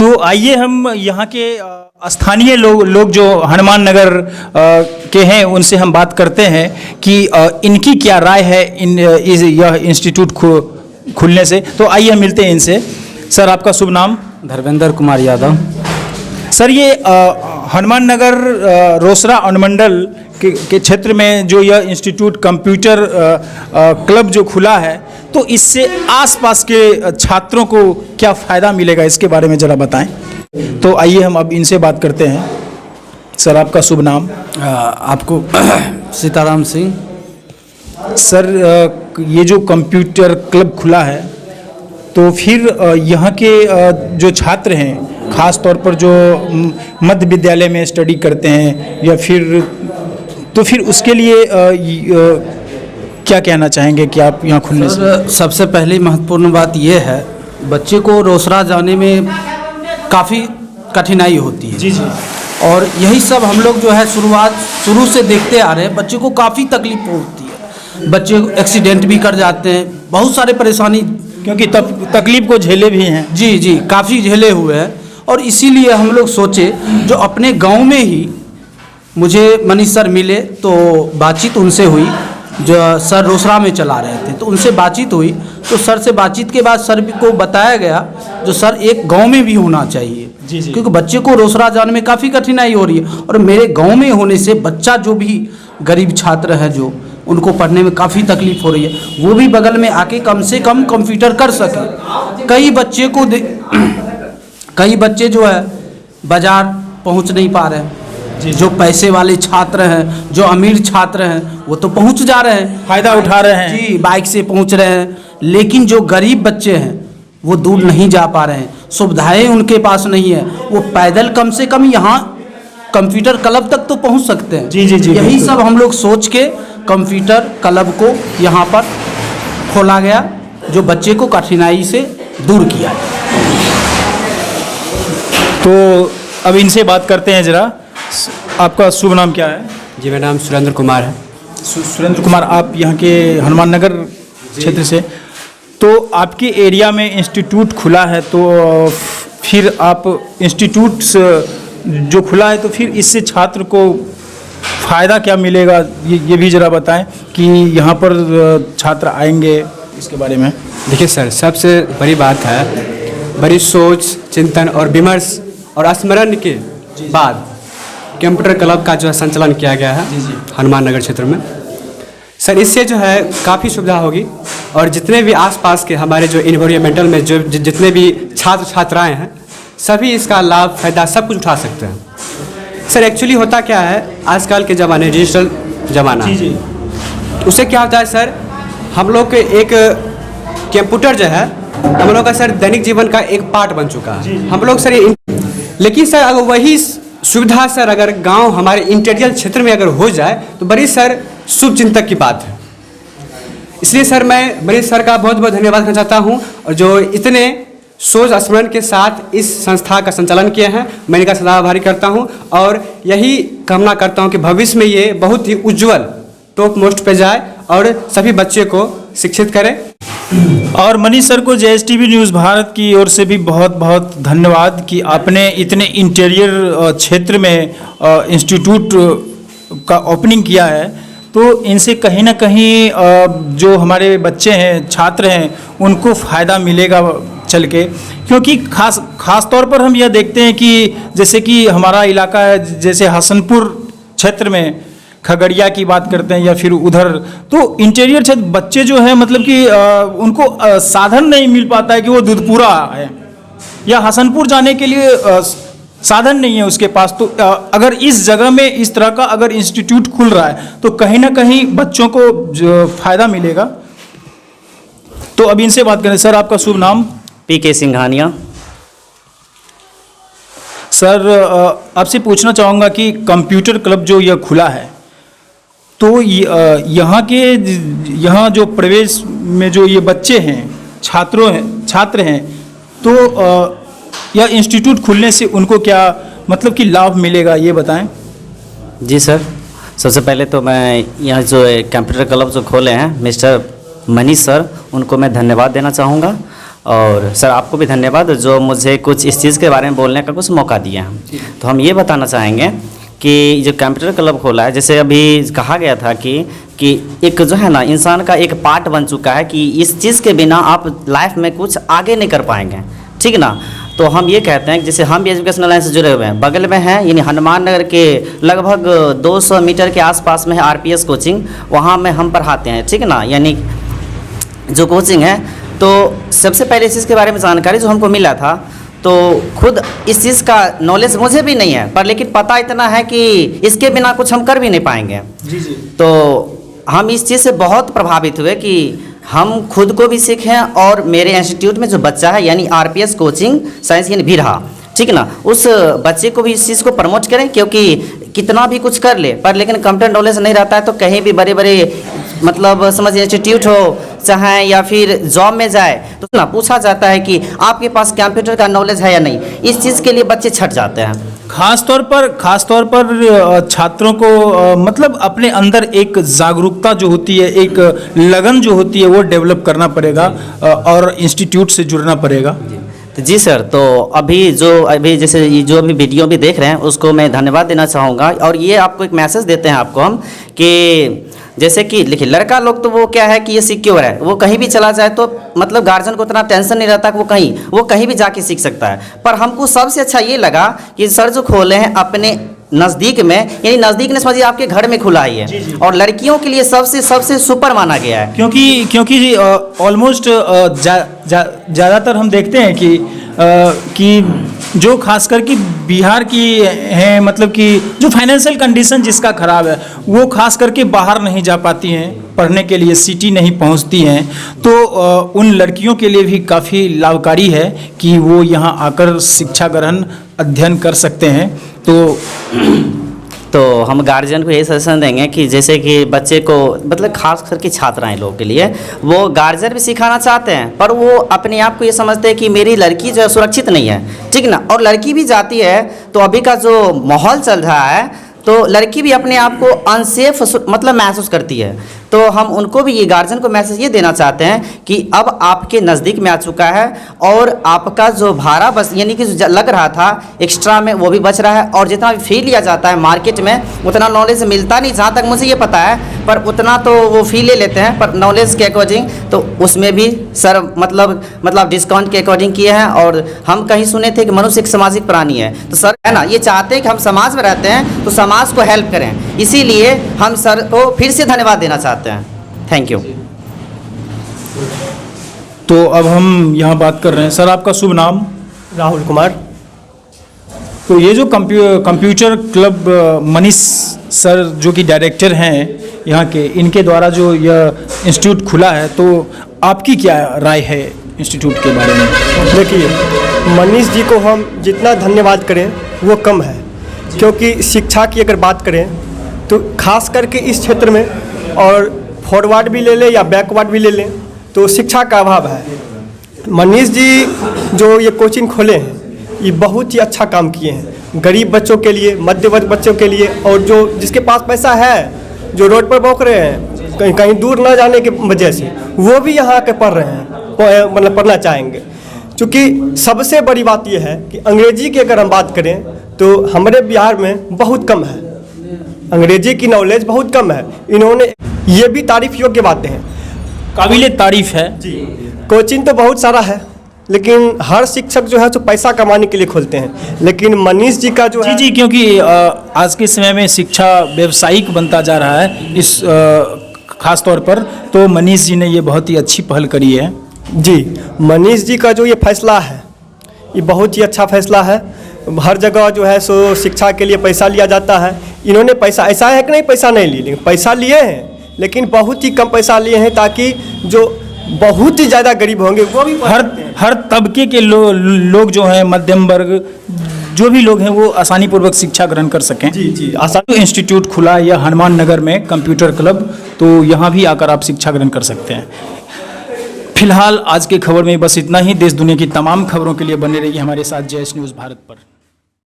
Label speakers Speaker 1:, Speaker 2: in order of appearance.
Speaker 1: तो आइए हम यहाँ के स्थानीय लोग जो हनुमान नगर के हैं उनसे हम बात करते हैं कि इनकी क्या राय है यह इंस्टीट्यूट खुलने से। तो आइए हम मिलते हैं इनसे। सर, आपका शुभ नाम?
Speaker 2: धर्मेंद्र कुमार यादव।
Speaker 1: सर, ये हनुमान नगर रोसड़ा अनुमंडल के क्षेत्र में जो यह इंस्टीट्यूट कंप्यूटर क्लब जो खुला है, तो इससे आसपास के छात्रों को क्या फ़ायदा मिलेगा, इसके बारे में ज़रा बताएं। तो आइए हम अब इनसे बात करते हैं। सर, आपका शुभ नाम?
Speaker 2: आपको सीताराम सिंह।
Speaker 1: सर, ये जो कंप्यूटर क्लब खुला है, तो फिर यहाँ के जो छात्र हैं, ख़ास तौर पर जो मध्य विद्यालय में स्टडी करते हैं या फिर उसके लिए क्या कहना चाहेंगे कि आप यहाँ खुलने से?
Speaker 2: सबसे पहली महत्वपूर्ण बात यह है, बच्चे को रोसड़ा जाने में काफ़ी कठिनाई होती है।
Speaker 1: जी जी।
Speaker 2: और यही सब हम लोग जो है शुरू से देखते आ रहे हैं। बच्चे को काफ़ी तकलीफ होती है, बच्चे एक्सीडेंट भी कर जाते हैं, बहुत सारे परेशानी,
Speaker 1: क्योंकि तकलीफ को झेले भी हैं।
Speaker 2: जी जी, काफ़ी झेले हुए हैं। और इसीलिए हम लोग सोचे, जो अपने गांव में ही मुझे मनीष सर मिले, तो बातचीत उनसे हुई, जो सर रोसड़ा में चला रहे थे, तो उनसे बातचीत हुई। तो सर से बातचीत के बाद सर को बताया गया जो सर एक गांव में भी होना चाहिए।
Speaker 1: जी जी।
Speaker 2: क्योंकि बच्चे को रोसड़ा जाने में काफ़ी कठिनाई हो रही है, और मेरे गांव में होने से बच्चा जो भी गरीब छात्र है, जो उनको पढ़ने में काफ़ी तकलीफ हो रही है, वो भी बगल में आके कम से कम कंप्यूटर कर सके। कई बच्चे जो है बाजार पहुंच नहीं पा रहे हैं। जो पैसे वाले छात्र हैं, जो अमीर छात्र हैं, वो तो पहुंच जा रहे हैं,
Speaker 1: फ़ायदा उठा रहे हैं।
Speaker 2: जी, बाइक से पहुंच रहे हैं। लेकिन जो गरीब बच्चे हैं वो दूर नहीं जा पा रहे हैं, सुविधाएं उनके पास नहीं है। वो पैदल कम से कम यहाँ कंप्यूटर क्लब तक तो पहुंच सकते हैं।
Speaker 1: जी जी जी।
Speaker 2: यही सब हम लोग सोच के कंप्यूटर क्लब को यहाँ पर खोला गया, जो बच्चे को कठिनाई से दूर किया जाए।
Speaker 1: तो अब इनसे बात करते हैं ज़रा। आपका शुभ नाम क्या है?
Speaker 3: जी, मेरा नाम सुरेंद्र कुमार है।
Speaker 1: सुरेंद्र कुमार, आप यहाँ के हनुमान नगर क्षेत्र से। तो आपके एरिया में इंस्टीट्यूट खुला है, तो फिर आप इंस्टीट्यूट जो खुला है, तो फिर इससे छात्र को फ़ायदा क्या मिलेगा, ये भी ज़रा बताएं कि यहाँ पर छात्र आएंगे, इसके बारे में।
Speaker 3: देखिए सर, सबसे बड़ी बात है, बड़ी सोच, चिंतन और विमर्श और स्मरण के बाद कंप्यूटर क्लब का जो है संचालन किया गया है हनुमान नगर क्षेत्र में। सर, इससे जो है काफ़ी सुविधा होगी, और जितने भी आसपास के हमारे जो इन्वायरमेंटल में जो जितने भी छात्र छात्राएं हैं, सभी इसका लाभ फायदा सब कुछ उठा सकते हैं। सर, एक्चुअली होता क्या है, आजकल के ज़माने डिजिटल ज़माना, उससे क्या होता है सर, हम लोग के एक कंप्यूटर जो है हम लोग का सर दैनिक जीवन का एक पार्ट बन चुका है। हम लोग सर लेकिन सर अगर वही सुविधा सर अगर गांव हमारे इंटीरियर क्षेत्र में अगर हो जाए, तो बड़ी सर शुभ चिंतक की बात है। इसलिए सर मैं मनीष सर का बहुत बहुत धन्यवाद करना चाहता हूं, और जो इतने सोच स्मरण के साथ इस संस्था का संचालन किए हैं, मैं इनका सदा आभारी करता हूं, और यही कामना करता हूं कि भविष्य में ये बहुत ही उज्जवल टॉप मोस्ट पे जाए और सभी बच्चे को शिक्षित करे।
Speaker 1: और मनीष सर को JSTV न्यूज़ भारत की ओर से भी बहुत बहुत धन्यवाद कि आपने इतने इंटीरियर क्षेत्र में इंस्टीट्यूट का ओपनिंग किया है। तो इनसे कहीं ना कहीं जो हमारे बच्चे हैं, छात्र हैं, उनको फ़ायदा मिलेगा चल के। क्योंकि खास तौर पर हम यह देखते हैं कि जैसे कि हमारा इलाका है, जैसे हसनपुर क्षेत्र में, खगड़िया की बात करते हैं या फिर उधर, तो इंटीरियर क्षेत्र बच्चे जो है मतलब कि उनको साधन नहीं मिल पाता है कि वो दूधपुरा है या हसनपुर जाने के लिए साधन नहीं है उसके पास। तो अगर इस जगह में इस तरह का अगर इंस्टीट्यूट खुल रहा है, तो कहीं ना कहीं बच्चों को फ़ायदा मिलेगा। तो अब इनसे बात करें। सर, आपका शुभ नाम?
Speaker 4: PK सिंघानिया।
Speaker 1: सर, आपसे पूछना चाहूँगा कि कंप्यूटर क्लब जो यह खुला है, तो यहाँ जो प्रवेश में जो ये बच्चे हैं, छात्र हैं, तो यह इंस्टीट्यूट खुलने से उनको क्या मतलब कि लाभ मिलेगा, ये बताएं।
Speaker 4: जी सर, सबसे पहले तो मैं यहाँ जो कंप्यूटर क्लब जो खोले हैं मिस्टर मनीष सर, उनको मैं धन्यवाद देना चाहूँगा। और सर आपको भी धन्यवाद जो मुझे कुछ इस चीज़ के बारे में बोलने का कुछ मौका दिया है। तो हम ये बताना चाहेंगे कि जो कंप्यूटर क्लब खोला है, जैसे अभी कहा गया था कि एक जो है ना इंसान का एक पार्ट बन चुका है कि इस चीज़ के बिना आप लाइफ में कुछ आगे नहीं कर पाएंगे, ठीक ना। तो हम ये कहते हैं कि जैसे हम भी एजुकेशनल लाइन से जुड़े हुए हैं, बगल में हैं यानी हनुमान नगर के लगभग 200 मीटर के आसपास में है आरपीएस कोचिंग, वहाँ में हम पढ़ाते हैं, ठीक ना। यानी जो कोचिंग है, तो सबसे पहले इस चीज़ के बारे में जानकारी जो हमको मिला था, तो खुद इस चीज़ का नॉलेज मुझे भी नहीं है, पर लेकिन पता इतना है कि इसके बिना कुछ हम कर भी नहीं पाएंगे।
Speaker 1: जी जी।
Speaker 4: तो हम इस चीज़ से बहुत प्रभावित हुए कि हम खुद को भी सीखें और मेरे इंस्टीट्यूट में जो बच्चा है यानी आरपीएस कोचिंग साइंस यानी भीरहा, ठीक ना, उस बच्चे को भी इस चीज़ को प्रमोट करें, क्योंकि कितना भी कुछ कर ले पर लेकिन कंप्यूटर नॉलेज नहीं रहता है तो कहीं भी बड़े बड़े मतलब समझिए इंस्टीट्यूट हो चाहे या फिर जॉब में जाए तो ना पूछा जाता है कि आपके पास कंप्यूटर का नॉलेज है या नहीं। इस चीज़ के लिए बच्चे छट जाते हैं।
Speaker 1: खास तौर पर छात्रों को मतलब अपने अंदर एक जागरूकता जो होती है, एक लगन जो होती है वो डेवलप करना पड़ेगा और इंस्टीट्यूट से जुड़ना पड़ेगा।
Speaker 4: तो जी सर, तो अभी जैसे ये जो अभी वीडियो भी देख रहे हैं उसको मैं धन्यवाद देना चाहूँगा। और ये आपको एक मैसेज देते हैं आपको हम कि जैसे कि देखिए लड़का लोग तो वो क्या है कि ये सिक्योर है, वो कहीं भी चला जाए तो मतलब गार्जियन को उतना टेंशन नहीं रहता कि वो कहीं भी जाके सीख सकता है। पर हमको सबसे अच्छा ये लगा कि सर जो खोले हैं अपने नज़दीक में, यानी नज़दीक नहीं समझिए आपके घर में खुला ही है, और लड़कियों के लिए सबसे सुपर माना गया है।
Speaker 1: क्योंकि ऑलमोस्ट ज़्यादातर हम देखते हैं कि जो खासकर कि बिहार की हैं, मतलब कि जो फाइनेंशियल कंडीशन जिसका ख़राब है वो खास करके बाहर नहीं जा पाती हैं पढ़ने के लिए, सिटी नहीं पहुंचती हैं, तो उन लड़कियों के लिए भी काफ़ी लाभकारी है कि वो यहाँ आकर शिक्षा ग्रहण अध्ययन कर सकते हैं।
Speaker 4: तो हम गार्जियन को यही सजेशन देंगे कि जैसे कि बच्चे को मतलब खास करके छात्राएं लोगों के लिए वो गार्जियन भी सिखाना चाहते हैं, पर वो अपने आप को ये समझते हैं कि मेरी लड़की जो है सुरक्षित नहीं है, ठीक ना। और लड़की भी जाती है तो अभी का जो माहौल चल रहा है तो लड़की भी अपने आप को अनसेफ मतलब महसूस करती है। तो हम उनको भी ये गार्जियन को मैसेज ये देना चाहते हैं कि अब आपके नज़दीक में आ चुका है और आपका जो भाड़ा बस यानी कि जो लग रहा था एक्स्ट्रा में वो भी बच रहा है, और जितना भी फी लिया जाता है मार्केट में उतना नॉलेज मिलता नहीं, जहाँ तक मुझे ये पता है, पर उतना तो वो फ़ी ले लेते हैं, पर नॉलेज के अकॉर्डिंग तो उसमें भी सर मतलब डिस्काउंट के अकॉर्डिंग किए हैं। और हम कहीं सुने थे कि मनुष्य एक सामाजिक प्राणी है, तो सर है ना ये चाहते हैं कि हम समाज में रहते हैं तो समाज को हेल्प करें, इसीलिए हम सर को फिर से धन्यवाद देना चाहते हैं। Thank you.
Speaker 1: तो अब हम यहाँ बात कर रहे हैं, सर आपका शुभ नाम?
Speaker 5: राहुल कुमार।
Speaker 1: तो ये जो कंप्यूटर क्लब मनीष सर जो कि डायरेक्टर हैं यहाँ के, इनके द्वारा जो यह इंस्टीट्यूट खुला है, तो आपकी क्या राय है इंस्टीट्यूट के बारे में?
Speaker 5: देखिए, मनीष जी को हम जितना धन्यवाद करें वो कम है, क्योंकि शिक्षा की अगर बात करें तो खास करके इस क्षेत्र में, और फॉरवर्ड भी ले लें या बैकवर्ड भी ले लें, तो शिक्षा का अभाव है। मनीष जी जो ये कोचिंग खोले हैं ये बहुत ही अच्छा काम किए हैं, गरीब बच्चों के लिए, मध्यवर्ग बच्चों के लिए, और जो जिसके पास पैसा है, जो रोड पर भौंक रहे हैं कहीं दूर ना जाने की वजह से, वो भी यहाँ आके पढ़ रहे हैं, मतलब पढ़ना चाहेंगे। क्योंकि सबसे बड़ी बात यह है कि अंग्रेजी की अगर हम बात करें तो हमारे बिहार में बहुत कम है, अंग्रेजी की नॉलेज बहुत कम है। इन्होंने ये भी तारीफ योग्य बातें हैं,
Speaker 1: काबिले तारीफ है
Speaker 5: जी। कोचिंग तो बहुत सारा है, लेकिन हर शिक्षक जो है तो पैसा कमाने के लिए खोलते हैं, लेकिन मनीष जी का जो है
Speaker 1: जी, क्योंकि आज के समय में शिक्षा व्यावसायिक बनता जा रहा है, इस खास तौर पर तो मनीष जी ने ये बहुत ही अच्छी पहल करी है।
Speaker 5: जी, मनीष जी का जो ये फैसला है ये बहुत ही अच्छा फैसला है। हर जगह जो है सो शिक्षा के लिए पैसा लिया जाता है, इन्होंने पैसा, ऐसा है कि नहीं पैसा नहीं लिए, लेकिन पैसा लिए हैं, लेकिन बहुत ही कम पैसा लिए हैं ताकि जो बहुत ही ज़्यादा गरीब होंगे वो भी
Speaker 1: हर तबके के लोग जो हैं, मध्यम वर्ग जो भी लोग हैं वो आसानी पूर्वक शिक्षा ग्रहण कर सकें।
Speaker 5: जी
Speaker 1: आसानी। इंस्टीट्यूट खुला है यह हनुमान नगर में कंप्यूटर क्लब, तो यहाँ भी आकर आप शिक्षा ग्रहण कर सकते हैं। फिलहाल आज के खबर में बस इतना ही। देश दुनिया की तमाम खबरों के लिए बने रहिए हमारे साथ जेएस न्यूज़ भारत पर।